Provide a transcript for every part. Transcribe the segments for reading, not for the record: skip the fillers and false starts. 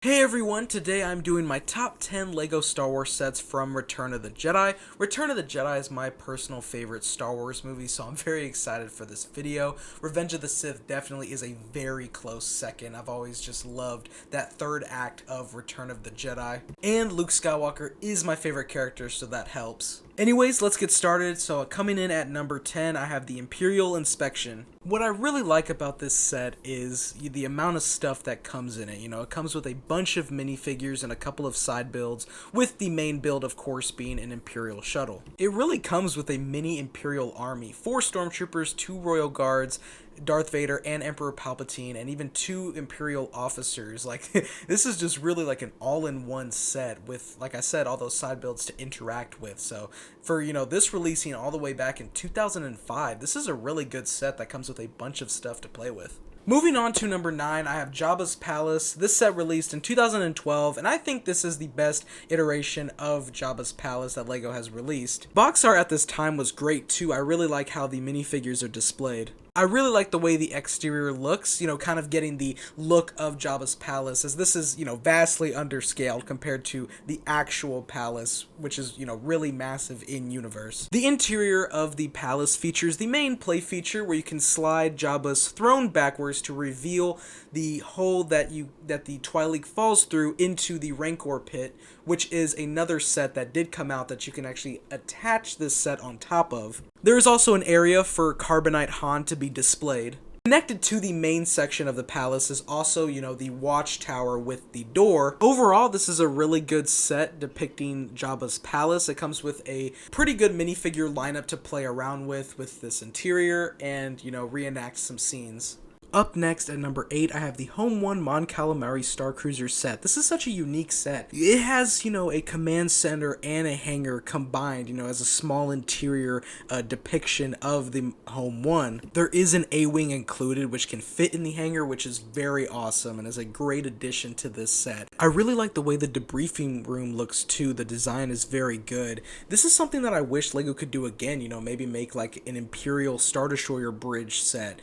Hey everyone, today I'm doing my top 10 LEGO Star Wars sets from Return of the Jedi. Return of the Jedi is my personal favorite Star Wars movie, so I'm very excited for this video. Revenge of the Sith definitely is a very close second. I've always just loved that third act of Return of the Jedi. And Luke Skywalker is my favorite character, so that helps. Anyways, let's get started. So coming in at number 10, I have the Imperial Inspection. What I really like about this set is the amount of stuff that comes in it. You know, it comes with a bunch of minifigures and a couple of side builds, with the main build, of course, being an Imperial Shuttle. It really comes with a mini Imperial army, 4 stormtroopers, 2 royal guards, Darth Vader and Emperor Palpatine, and even 2 Imperial officers. Like, this is just really like an all-in-one set with, like I said, all those side builds to interact with. So for, this releasing all the way back in 2005, this is a really good set that comes with a bunch of stuff to play with. Moving on to number 9, I have Jabba's Palace. This set released in 2012, and I think this is the best iteration of Jabba's Palace that LEGO has released. Box art at this time was great too. I really like how the minifigures are displayed. I really like the way the exterior looks, kind of getting the look of Jabba's palace, as this is, vastly underscaled compared to the actual palace, which is, really massive in universe. The interior of the palace features the main play feature where you can slide Jabba's throne backwards to reveal the hole that the Twi'lek falls through into the Rancor pit, which is another set that did come out that you can actually attach this set on top of. There is also an area for Carbonite Han to be displayed. Connected to the main section of the palace is also, the watchtower with the door. Overall, this is a really good set depicting Jabba's palace. It comes with a pretty good minifigure lineup to play around with this interior and, reenact some scenes. Up next at number 8, I have the Home 1 Mon Calamari Star Cruiser set. This is such a unique set. It has, a command center and a hangar combined, as a small interior depiction of the Home 1. There is an A-wing included, which can fit in the hangar, which is very awesome and is a great addition to this set. I really like the way the debriefing room looks too. The design is very good. This is something that I wish LEGO could do again, maybe make like an Imperial Star Destroyer bridge set,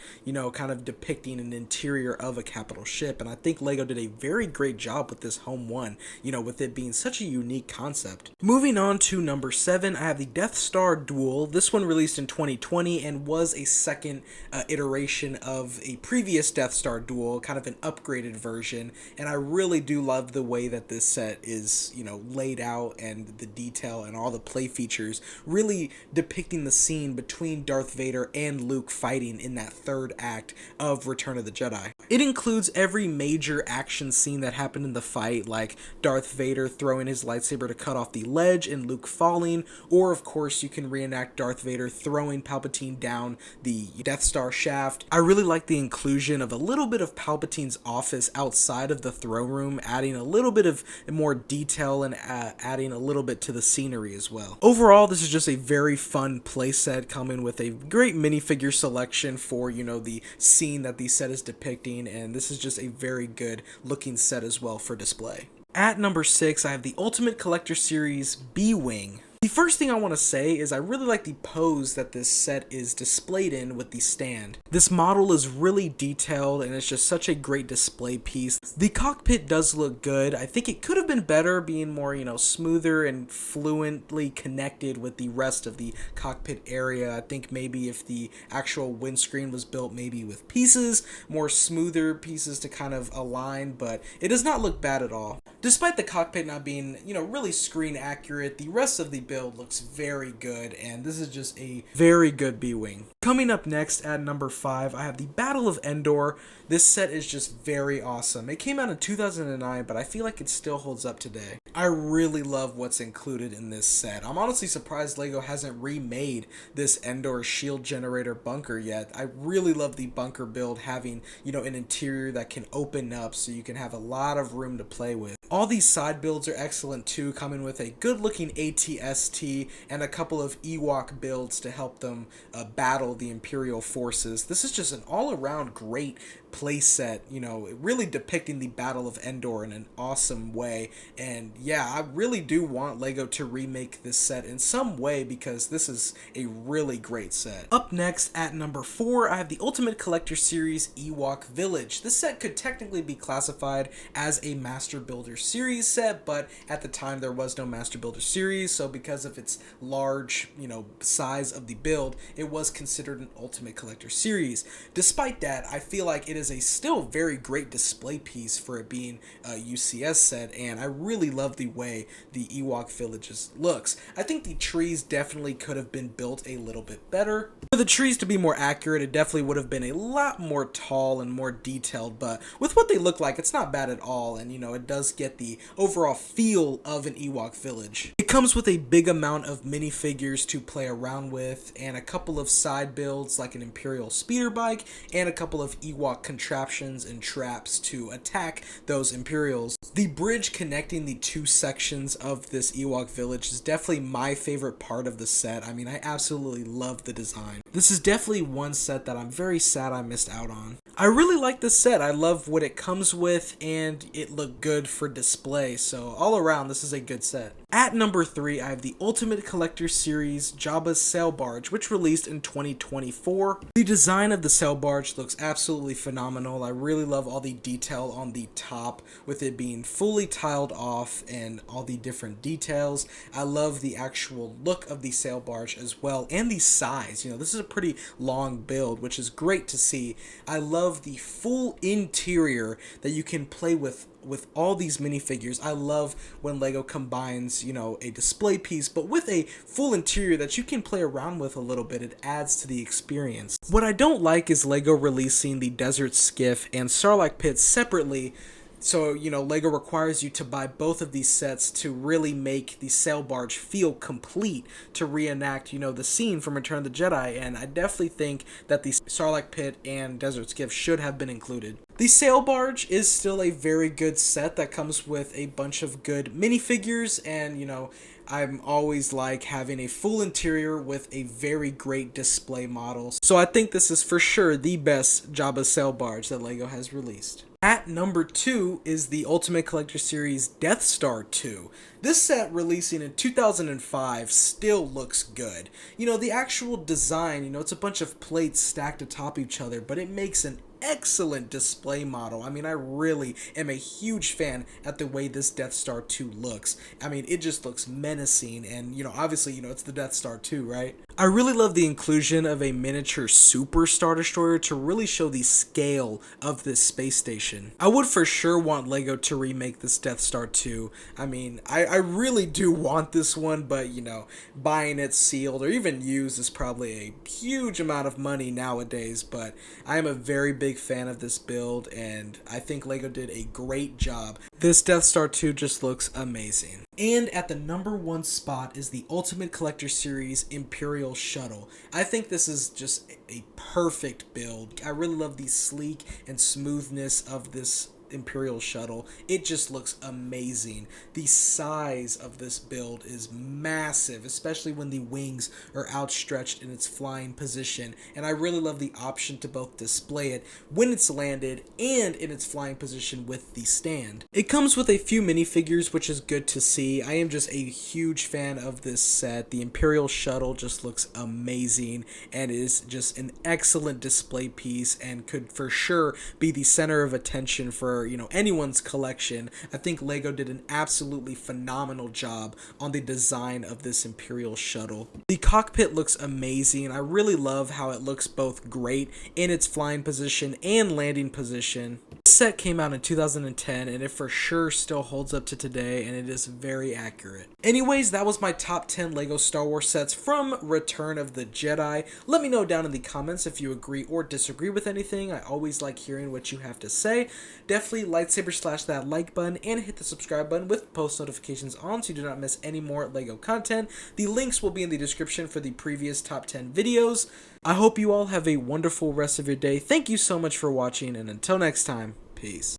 kind of depicting an interior of a capital ship, and I think LEGO did a very great job with this Home 1, with it being such a unique concept. Moving on to number 7, I have the Death Star Duel. This one released in 2020 and was a second iteration of a previous Death Star Duel, kind of an upgraded version, and I really do love the way that this set is, laid out, and the detail and all the play features, really depicting the scene between Darth Vader and Luke fighting in that third act of Return of the Jedi. It includes every major action scene that happened in the fight, like Darth Vader throwing his lightsaber to cut off the ledge and Luke falling, or of course you can reenact Darth Vader throwing Palpatine down the Death Star shaft. I really like the inclusion of a little bit of Palpatine's office outside of the throne room, adding a little bit of more detail and adding a little bit to the scenery as well. Overall, this is just a very fun playset coming with a great minifigure selection for, the scene that the set is depicting, and this is just a very good looking set as well for display. At number 6, I have the Ultimate Collector Series B-wing. The first thing I want to say is I really like the pose that this set is displayed in with the stand. This model is really detailed and it's just such a great display piece. The cockpit does look good. I think it could have been better being more, smoother and fluently connected with the rest of the cockpit area. I think maybe if the actual windscreen was built maybe with pieces, more smoother pieces to kind of align, but it does not look bad at all. Despite the cockpit not being, really screen accurate, the rest of the build looks very good, and this is just a very good B-wing. Coming up next at number 5, I have the Battle of Endor. This set is just very awesome. It came out in 2009, but I feel like it still holds up today. I really love what's included in this set. I'm honestly surprised LEGO hasn't remade this Endor shield generator bunker yet. I really love the bunker build having, an interior that can open up so you can have a lot of room to play with. All these side builds are excellent too, coming with a good looking AT-ST and a couple of Ewok builds to help them battle the Imperial forces. This is just an all-around great playset, you know, really depicting the Battle of Endor in an awesome way. And yeah, I really do want LEGO to remake this set in some way because this is a really great set. Up next at number 4, I have the Ultimate Collector Series Ewok Village. This set could technically be classified as a Master Builder Series set, but at the time there was no Master Builder Series, so because of its large, you know, size of the build, it was considered an Ultimate Collector Series. Despite that, I feel like it is a still very great display piece for it being a UCS set, and I really love the way the Ewok Villages looks. I think the trees definitely could have been built a little bit better. For the trees to be more accurate, it definitely would have been a lot more tall and more detailed, but with what they look like, it's not bad at all, and you know, it does get the overall feel of an Ewok village. It comes with a big amount of minifigures to play around with, and a couple of side builds like an Imperial speeder bike, and a couple of Ewok contraptions and traps to attack those Imperials. The bridge connecting the two sections of this Ewok village is definitely my favorite part of the set. I mean, I absolutely love the design. This is definitely one set that I'm very sad I missed out on. I really like this set. I love what it comes with, and it looked good for display, so all around this is a good set. At number 3, I have the Ultimate Collector Series Jabba's Sail Barge, which released in 2024. The design of the sail barge looks absolutely phenomenal. I really love all the detail on the top, with it being fully tiled off and all the different details. I love the actual look of the sail barge as well, and the size. You know, this is a pretty long build, which is great to see. I love the full interior that you can play with all these minifigures. I love when LEGO combines, you know, a display piece, but with a full interior that you can play around with a little bit. It adds to the experience. What I don't like is LEGO releasing the Desert Skiff and Sarlacc Pit separately. So, you know, LEGO requires you to buy both of these sets to really make the sail barge feel complete, to reenact, you know, the scene from Return of the Jedi, and I definitely think that the Sarlacc Pit and Desert Skiff should have been included. The sail barge is still a very good set that comes with a bunch of good minifigures, and, you know, I'm always like having a full interior with a very great display model. So I think this is for sure the best Jabba sail barge that LEGO has released. At number 2 is the Ultimate Collector Series Death Star II. This set, releasing in 2005, still looks good. You know, the actual design, you know, it's a bunch of plates stacked atop each other, but it makes an excellent display model. I mean, I really am a huge fan at the way this Death Star 2 looks. I mean, it just looks menacing, and, you know, obviously, you know, it's the Death Star 2, right? I really love the inclusion of a miniature Super Star Destroyer to really show the scale of this space station. I would for sure want LEGO to remake this Death Star 2. I mean, I really do want this one, but, you know, buying it sealed or even used is probably a huge amount of money nowadays, but I am a very big fan of this build, and I think LEGO did a great job. This Death Star 2 just looks amazing. And at the number 1 spot is the Ultimate Collector Series Imperial Shuttle. I think this is just a perfect build. I really love the sleek and smoothness of this Imperial Shuttle. It just looks amazing. The size of this build is massive, especially when the wings are outstretched in its flying position, and I really love the option to both display it when it's landed and in its flying position with the stand. It comes with a few minifigures, which is good to see. I am just a huge fan of this set. The Imperial Shuttle just looks amazing and is just an excellent display piece and could for sure be the center of attention for, you know, anyone's collection. I think LEGO did an absolutely phenomenal job on the design of this Imperial Shuttle. The cockpit looks amazing. I really love how it looks both great in its flying position and landing position. This set came out in 2010, and it for sure still holds up to today, and it is very accurate. Anyways, that was my top 10 LEGO Star Wars sets from Return of the Jedi. Let me know down in the comments if you agree or disagree with anything. I always like hearing what you have to say. Definitely lightsaber slash that like button and hit the subscribe button with post notifications on so you do not miss any more LEGO content. The links will be in the description for the previous top 10 videos. I hope you all have a wonderful rest of your day. Thank you so much for watching, and until next time, peace.